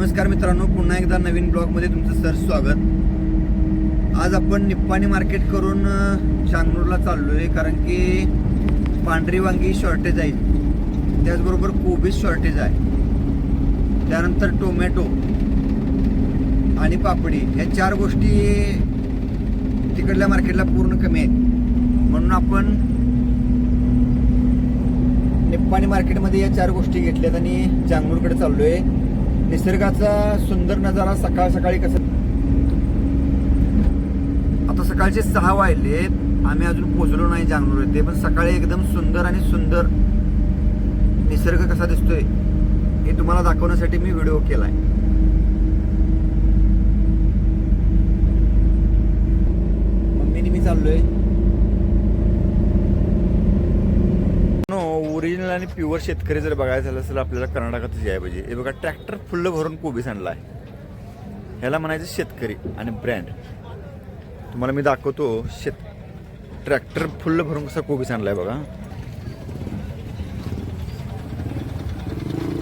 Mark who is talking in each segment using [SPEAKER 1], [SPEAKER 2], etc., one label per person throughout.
[SPEAKER 1] नमस्कार मित्रांनो, पुन्हा एकदा नवीन ब्लॉगमध्ये तुमचं सर स्वागत। आज आपण निप्पाणी मार्केट करून चांगनूरला चाललो आहे, कारण की पांढरी वांगी शॉर्टेज आहे, त्याचबरोबर कोबीज शॉर्टेज आहे, त्यानंतर टोमॅटो आणि पापडी या चार गोष्टी तिकडल्या मार्केटला पूर्ण कमी आहेत। म्हणून आपण निप्पाणी मार्केटमध्ये या चार गोष्टी घेतल्यात आणि चांगनूरकडे चाललो आहे। निसर्गाचा सुंदर नजारा सकाळ सकाळी कसा, आता सकाळचे 6 वाजलेत, आम्ही अजून पोहोचलो नाही चांगनूर येथे, पण सकाळी एकदम सुंदर आणि सुंदर निसर्ग कसा दिसतोय हे तुम्हाला दाखवण्यासाठी मी व्हिडिओ केलाय। मम्मीने मी चाललोय। ओरिजिनल आणि प्युअर शेतकरी जर बघायचं झालं असेल आपल्याला कर्नाटकातच यायला पाहिजे। हे बघा, ट्रॅक्टर फुल्ल भरून कोबीज आणला आहे, ह्याला म्हणायचं शेतकरी आणि ब्रँड। तुम्हाला मी दाखवतो ट्रॅक्टर फुल्ल भरून कसा कोबीज आणलाय बघा,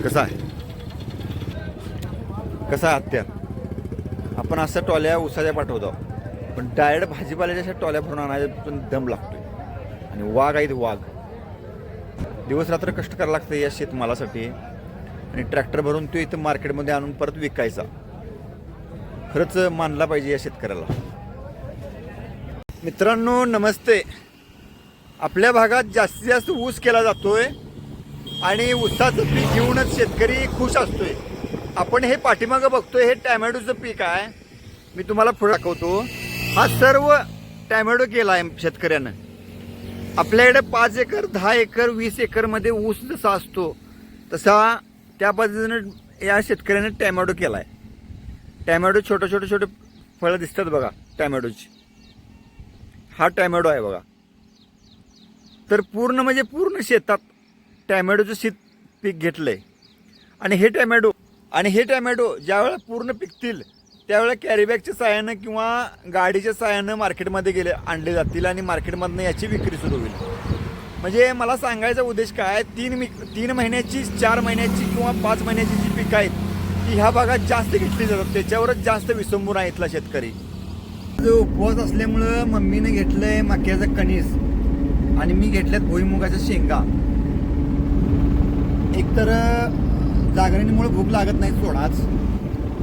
[SPEAKER 1] कसा आहे कसा हत्या। आपण असं टॉल्या उसाच्या पाठवतो, पण डायरेक्ट भाजीपाल्याच्या अशा टॉल्या भरून आणायचा पण दम लागतोय। आणि वाघ आहेत, वाघ दिवस रात्र कष्ट करायला लागतं या शेतमालासाठी, आणि ट्रॅक्टर भरून तो इथं मार्केटमध्ये आणून परत विकायचा। खरंच मानला पाहिजे या शेतकऱ्याला। मित्रांनो नमस्ते। आपल्या भागात जास्तीत जास्त ऊस केला जातोय आणि ऊसाचं पीक घेऊनच शेतकरी खुश असतोय। आपण हे पाठीमागं बघतोय, हे टॅमॅटोचं पीक आहे। मी तुम्हाला पुढे दाखवतो, हा सर्व टॅमॅटो केला आहे शेतकऱ्यानं। आपल्याकडे 5 एकर 10 एकर 20 एकर मध्ये ऊस जसा असतो तसा त्या पद्धतीनं या शेतकऱ्याने टॅमॅटो केलाय। टॅमॅटो छोटे फळं दिसतात बघा टॅमॅटोची, हा टॅमॅटो आहे बघा। तर पूर्ण म्हणजे पूर्ण शेतात टॅमॅटोचं शेत पीक घेतलंय। आणि हे टॅमॅटो ज्यावेळेला पूर्ण पिकतील त्यावेळेला कॅरीबॅगच्या साहाय्यानं किंवा गाडीच्या साहाय्यानं मार्केटमध्ये आणले जातील आणि मार्केटमधनं याची विक्री सुरू होईल। म्हणजे मला सांगायचा उद्देश काय, 3 महिन्याची 4 महिन्याची किंवा 5 महिन्याची जी पिकं आहेत ती ह्या भागात जास्त घेतली जातात, त्याच्यावरच जास्त विसंबून आहे इथला शेतकरी। जो उपवास असल्यामुळं मम्मीने घेतलंय मक्याचं कणीस आणि मी घेतल्यात भुईमुगाच्या शेंगा। एकतर जागरणीमुळे भूक लागत नाही सोडाच,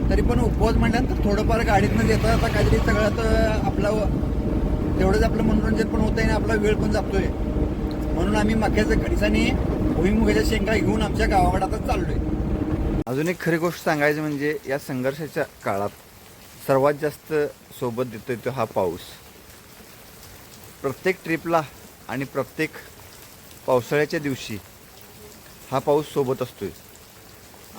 [SPEAKER 1] तरी पण उपवास म्हटल्यानंतर थोडंफार गाडीतनं देता आता काहीतरी सगळ्यात आपलं तेवढंच आपलं मनोरंजन पण होतंय आणि आपला वेळ पण जातोय। म्हणून आम्ही मक्याचं कणीस आणि भुईमुगाच्या शेंगा घेऊन आमच्या गावाकडे आता चाललोय। अजून एक खरी गोष्ट सांगायची म्हणजे या संघर्षाच्या काळात सर्वात जास्त सोबत देतोय तो हा पाऊस। प्रत्येक ट्रिपला आणि प्रत्येक पावसाळ्याच्या दिवशी हा पाऊस सोबत असतोय।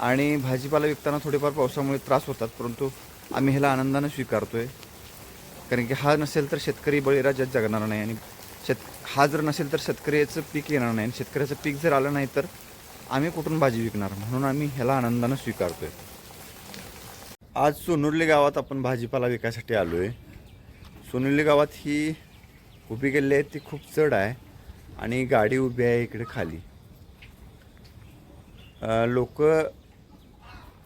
[SPEAKER 1] आणि भाजीपाला विकताना थोडेफार पावसामुळे त्रास होतात, परंतु आम्ही ह्याला आनंदानं स्वीकारतोय, कारण की हा नसेल तर शेतकरी बळीराज्यात जगणार नाही, आणि हा जर नसेल तर शेतकऱ्याचं पीक येणार नाही, आणि शेतकऱ्याचं पीक जर आलं नाही तर आम्ही कुठून भाजी विकणार। म्हणून आम्ही ह्याला आनंदानं स्वीकारतोय। आज सोनुर्ली गावात आपण भाजीपाला विकायसाठी आलो आहे। सोनुर्ली गावात ही उभी केलेली आहे ती खूप चढ आहे आणि गाडी उभी आहे इकडे खाली। लोक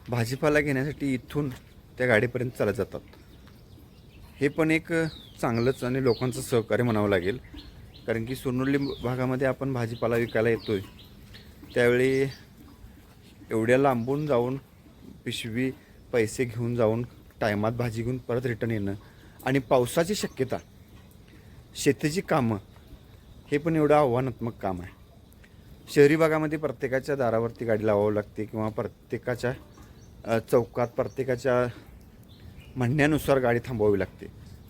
[SPEAKER 1] भाजीपाला घेण्यासाठी इथून त्या गाडीपर्यंत चालत जातात। हे पण एक चांगलंच आणि लोकांचं सहकार्य म्हणावं लागेल, कारण की सोनुर्ली भागामध्ये आपण भाजीपाला विकायला येतोय त्यावेळी एवढ्या लांबून जाऊन पिशवी पैसे घेऊन जाऊन टायमात भाजी घेऊन परत रिटर्न येणं, आणि पावसाची शक्यता, शेतीची कामं, हे पण एवढं आव्हानात्मक काम आहे। शहरी भागामध्ये प्रत्येकाच्या दारावरती गाडी लावावी लागते किंवा प्रत्येकाच्या चौकात प्रत्येकाच्या म्हणण्यानुसार गाडी थांबवावी लागते।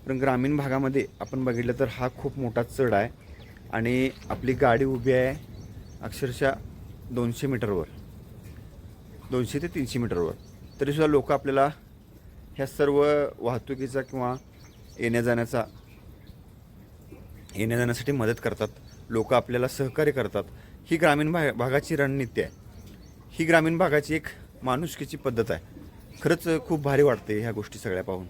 [SPEAKER 1] पण ग्रामीण भागामध्ये आपण बघितलं तर हा खूप मोठा चढ आहे आणि आपली गाडी उभी आहे अक्षरशः 200 मीटरवर, 200 ते 300 मीटरवर। तरीसुद्धा लोक आपल्याला ह्या सर्व वाहतुकीचा किंवा येण्या जाण्यासाठी मदत करतात, लोक आपल्याला सहकार्य करतात। ही ग्रामीण भागाची रणनीती आहे, ही ग्रामीण भागाची एक माणुसकीची पद्धत आहे। खरंच खूप भारी वाटते ह्या गोष्टी सगळ्या पाहून।